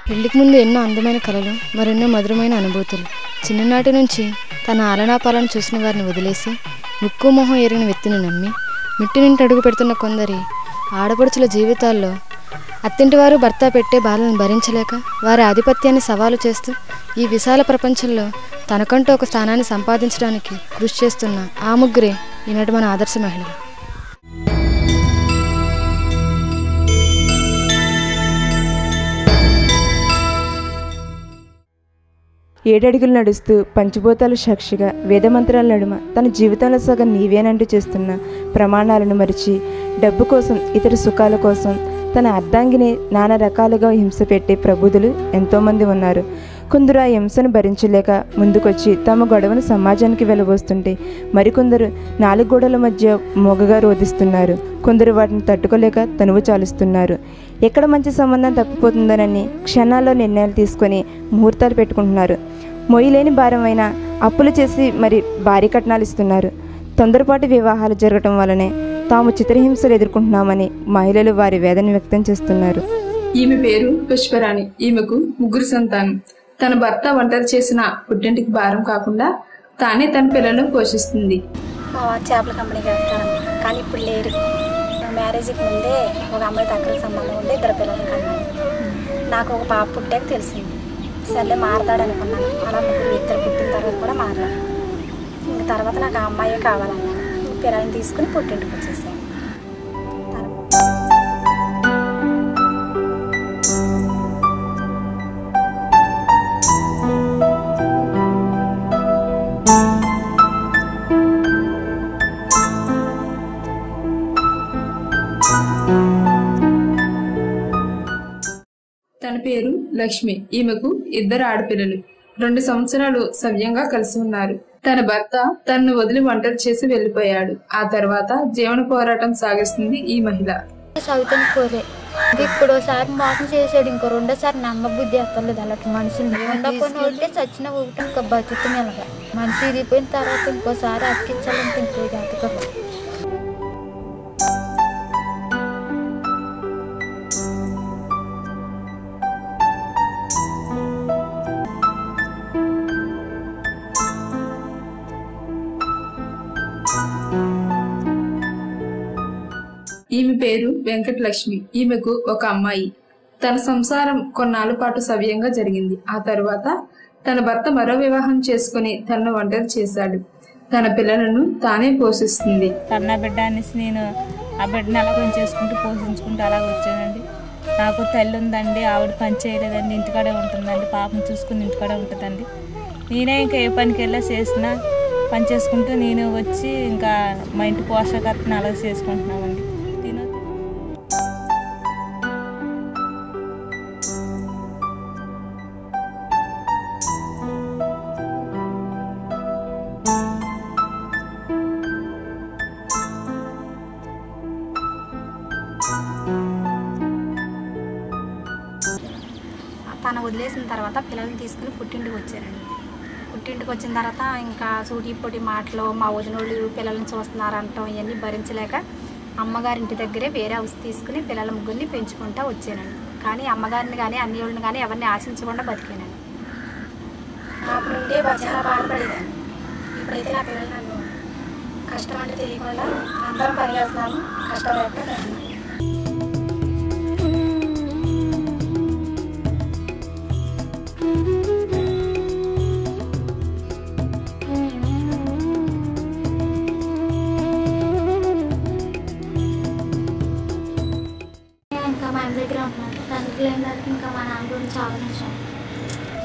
పెళ్లికి ముందు ఎన్నో అందమైన కలలు, మరెన్నో మధురమైన అనుభూతులు. చిన్ననాటి నుంచి తన ఆలనాపాలను చూసిన వారిని వదిలేసి ముక్కు మొహం ఎరిగిన వ్యక్తిని నమ్మి మిట్టి నింటి అడుగు పెడుతున్న కొందరి ఆడపడుచుల జీవితాల్లో అత్తింటి వారు భర్త పెట్టే బాధలను భరించలేక వారి ఆధిపత్యాన్ని సవాలు చేస్తూ ఈ విశాల ప్రపంచంలో తనకంటూ ఒక స్థానాన్ని సంపాదించడానికి కృషి చేస్తున్న ఆ ముగ్గురే ఈనాటి మన ఆదర్శ మహిళలు. 7 అడుగులు నడుస్తూ పంచభూతాలు సాక్షిగా వేదమంత్రాల నడుమ తన జీవితంలో సగం నీవేనంటూ చేస్తున్న ప్రమాణాలను మరిచి డబ్బు కోసం ఇతర సుఖాల కోసం తన అర్ధాంగిని నానా రకాలుగా హింస పెట్టే ప్రబుధులు ఎంతోమంది ఉన్నారు. కొందరు ఆ హింసను భరించలేక ముందుకొచ్చి తమ గొడవను సమాజానికి వెలబోస్తుంటే మరికొందరు 4 గోడల మధ్య మొగగా రోధిస్తున్నారు. కొందరు వాటిని తట్టుకోలేక తనువు చాలుస్తున్నారు. ఎక్కడ మంచి సంబంధం తప్పిపోతుందనని క్షణాల్లో నిర్ణయాలు తీసుకొని ముహూర్తాలు పెట్టుకుంటున్నారు. మొయ్యలేని భారమైన అప్పులు చేసి మరి భారీ కట్నాలు ఇస్తున్నారు. తొందరపాటు వివాహాలు జరగటం వల్లనే తాము చిత్రహింసలు ఎదుర్కొంటున్నామని మహిళలు వారి వేదన వ్యక్తం చేస్తున్నారు. ఈమె పేరు పుష్పరాణి. ఈమెకు 3 సంతానం. తన భర్త ఒంటరి చేసిన పుట్టింటికి భారం కాకుండా తానే తన పిల్లలను పోషిస్తుంది. చేపల కంపెనీకి వేస్తాను, కానీ ఇప్పుడు లేరు. మ్యారేజ్కి ముందే ఒక అమ్మాయి దగ్గర సంబంధం ఉండే 2 పిల్లలను కన్నాను. నాకు ఒక పాప పుట్టాక తెలిసింది. సర్లే మారతాడు అనుకున్నాను. అలా 2 పుట్టిన తర్వాత కూడా మారాడు. ఇంక తర్వాత నాకు ఆ అమ్మాయే కావాలన్నాను. పిల్లల్ని తీసుకుని పుట్టింటికి వచ్చేసాను. తన పేరు లక్ష్మి. ఈమెకు 2 ఆడపిల్లలు. 2 సంవత్సరాలు సవ్యంగా కలిసి ఉన్నారు. తన భర్త తనను వదిలి ఒంటరి చేసి వెళ్లిపోయాడు. ఆ తర్వాత జీవన పోరాటం సాగిస్తుంది ఈ మహిళ. ఇప్పుడోసారి మోసం చేసాడు, ఇంకో 2సారి నమ్మబుద్ధి ఎత్తలేదు. అలాంటి మనిషిని ఉండకపోయిన ఒకటే చచ్చిన ఒకటి ఇంకా బతుకు మెలగా మనిషి ఇరిగిపోయిన తర్వాత ఇంకోసారి అతికించాలంటే ఇంకో జాతకం. ఈమె పేరు వెంకటలక్ష్మి. ఈమెకు ఒక అమ్మాయి. తన సంసారం కొన్నాళ్ళ పాటు సవ్యంగా జరిగింది. ఆ తర్వాత తన భర్త మరో వివాహం చేసుకుని తనను ఒంటరి చేశాడు. తన పిల్లలను తానే పోషిస్తుంది. కన్నా బిడ్డ అనేసి నేను ఆ బిడ్డను అలా చేసుకుంటూ పోషించుకుంటూ అలాగ వచ్చానండి. నాకు తల్లి ఉందండి, ఆవిడ పని చేయలేదండి, ఇంటికాడే ఉంటుందండి, పాపను చూసుకుని ఇంటికాడే ఉంటుందండి. నేనే ఇంకా ఏ పనికి వెళ్ళా చేసినా పని చేసుకుంటూ నేను వచ్చి ఇంకా మా ఇంటి పోషకర్తను అలా చేసుకుంటున్నామండి. తను వదిలేసిన తర్వాత పిల్లల్ని తీసుకుని పుట్టింటికి వచ్చారండి. పుట్టింటికి వచ్చిన తర్వాత ఇంకా సూటి పొట్టి మాటలు, మా వదినోళ్ళు పిల్లల్ని చూస్తున్నారంటాం, ఇవన్నీ భరించలేక అమ్మగారింటి దగ్గరే వేరే హౌస్ తీసుకుని పిల్లల ముగ్గురిని పెంచుకుంటూ వచ్చానండి. కానీ అమ్మగారిని కానీ అన్ని వాళ్ళని కానీ ఎవరిని ఆశించకుండా బతికానండి. అప్పుడు ఉంటే చాలా బాధపడేదాన్ని. ఇప్పుడైతే నా పిల్లలు నన్ను కష్టం అంటే తెలియకుండా అందరం పని చేస్తున్నాము, కష్టం లేకుండా. ఇంకా మా ఇంటి దగ్గర ఉన్నాను. తండ్రి లేని దానికి ఇంకా మా నాన్న గురించి ఆలోచించాను.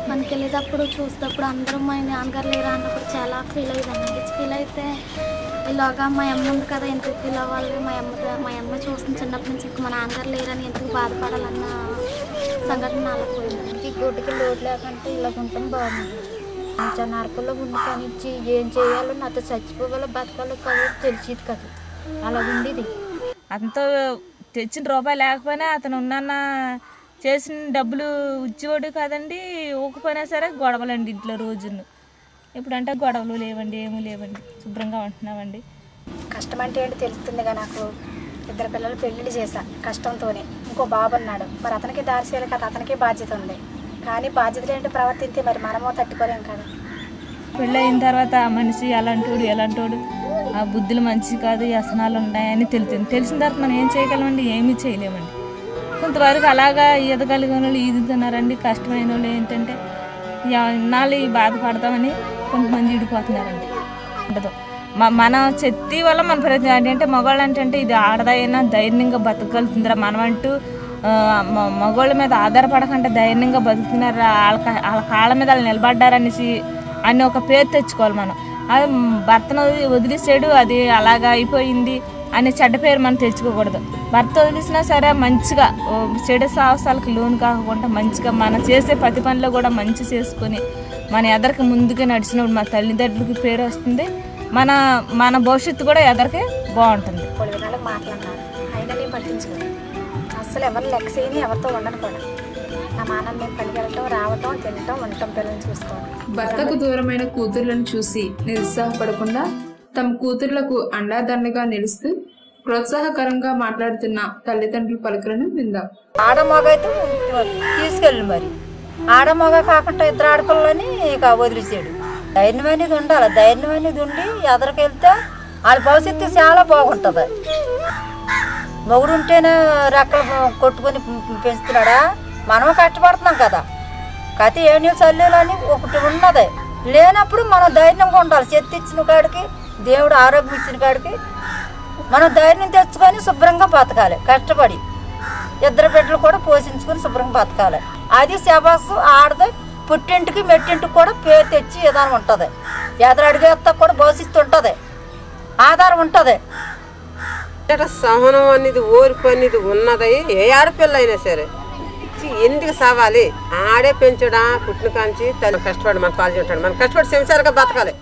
మనకి వెళ్ళేటప్పుడు చూసేటప్పుడు అందరూ మా నాన్నగారు లేరా అన్నప్పుడు చాలా ఫీల్ అయ్యేదాన్ని. ఫీల్ అయితే ఇలాగా మా అమ్మ ఉంది కదా, ఎందుకు ఫీల్ అవ్వాలి, మా అమ్మ చూస్తుంది చిన్నప్పటి నుంచి, మా నాన్నగారు లేరని ఎందుకు బాధపడాలన్న సంఘటన అలా పోయింది. గుడ్డికి లోటు లేకంటే ఇలాగ ఉంటాం బాగుంది. కొంచెం నరకల్లో ఉండి కానిచ్చి ఏం చేయాలో, నాతో చచ్చిపోవాలో బతకాలో కదా తెలిసేది కదా, అలా ఉండేది. అంతా తెచ్చిన రూపాయి లేకపోయినా అతను ఉన్న చేసిన డబ్బులు ఇచ్చేవాడు కదండి. ఊకపోయినా సరే గొడవలండి ఇంట్లో రోజును. ఇప్పుడంటే గొడవలు లేవండి, ఏమీ లేవండి, శుభ్రంగా ఉంటున్నామండి. కష్టం అంటే ఏంటి తెలుస్తుందిగా. నాకు 2 పిల్లలు పెళ్ళిళ్ళు చేశా కష్టంతోనే. ఇంకో బాబు ఉన్నాడు. మరి అతనికి దారి చేయాలి కదా, అతనికి బాధ్యత ఉంది. కానీ బాధ్యతలు ఏంటి ప్రవర్తిస్తే మరి మనమో తట్టుకోలేం కదా. పెళ్ళి అయిన తర్వాత ఆ మనిషి ఎలాంటోడు ఆ బుద్ధులు మంచి కాదు, వ్యసనాలు ఉన్నాయని తెలిసిన తర్వాత మనం ఏం చేయగలమండి? ఏమీ చేయలేమండి. కొంతవరకు అలాగా ఎదగలిగిన వాళ్ళు ఈదుతున్నారండి. కష్టమైన వాళ్ళు ఏంటంటే ఇన్నాళ్ళు బాధపడతామని కొంతమంది ఇడిపోతున్నారండి. ఉండదు మన శక్తి వల్ల మన ప్రయత్నం ఏంటంటే మగవాళ్ళు అంటే ఇది ఆడదైనా ధైర్యంగా బతకగలుగుతుందిరా, మనం అంటూ మగవాళ్ళ మీద ఆధారపడకుండా ధైర్యంగా బతుకుతున్నారు, వాళ్ళ కాళ్ళ మీద వాళ్ళు నిలబడ్డారనేసి అని ఒక పేరు తెచ్చుకోవాలి మనం. అది భర్తను వదిలేసాడు, అది అలాగా అయిపోయింది అనే చెడ్డ పేరు మనం తెచ్చుకోకూడదు. భర్త వదిలేసినా సరే మంచిగా చెడు సాహసాలకు లోను కాకుండా మంచిగా మనం చేసే ప్రతి పనిలో కూడా మంచి చేసుకొని మన ఎదరికి ముందుగా నడిచినప్పుడు మన తల్లిదండ్రులకి పేరు వస్తుంది, మన భవిష్యత్తు కూడా ఎదరికి బాగుంటుంది. కొన్ని విధాలకు మాట్లాడినారు, అయినా పట్టించుకోండి. అస్సలు ఎవరు లెక్క చేయని, ఎవరితో ఉండను కూడా. నా మానని నేను పనికి వెళ్ళటం, రావటం, తినటం, ఉండటం, పిల్లల్ని చూసుకోవాలి. భర్తకు దూరమైన కూతుర్లను చూసి నిరుత్సాహపడకుండా తమ కూతుర్లకు అండాదండగా నిలుస్తూ ప్రోత్సాహకరంగా మాట్లాడుతున్న తల్లిదండ్రుల పలుకులను విందాం. ఆడమగ అయితే తీసుకెళ్ళి మరి ఆడమగ కాకుండా ఇద్దరు ఆడపిల్లని ఇక వదిలేసాడు. ధైర్యం అనేది ఉండాలి. ధైర్యం అనేది ఉండి ఎదరికెళ్తే వాళ్ళ భవిష్యత్తు చాలా బాగుంటుంది. మొగుడు ఉంటేనే రెక్కలు కొట్టుకొని పెంచుతున్నాడా? మనం కష్టపడుతున్నాం కదా. కథ ఏణి చల్లేలని ఒకటి ఉన్నది. లేనప్పుడు మనం ధైర్యంగా ఉండాలి. చెత్త ఇచ్చిన కాడికి, దేవుడు ఆరోగ్యం ఇచ్చిన కాడికి మనం ధైర్యం తెచ్చుకొని శుభ్రంగా బతకాలి. కష్టపడి ఇద్దరు బిడ్డలు కూడా పోషించుకొని శుభ్రంగా బతకాలి. అది శబాసు ఆడది. పుట్టింటికి మెట్టింటికి కూడా పేరు తెచ్చి విధానం ఉంటుంది. ఎదురు అడిగేస్తా కూడా భవిష్యత్తు ఉంటుంది, ఆధారం ఉంటుంది. సహనం అనేది, ఓర్పు అనేది ఉన్నది. ఏ ఆడపిల్ల అయినా సరే ఎందుకు సావాలి? ఆడే పెంచడా పుట్టిన కాంచి తను కష్టపడి మన కాలేజీ ఉంటాడు. మనం కష్టపడి సంసారంగా బతకాలి.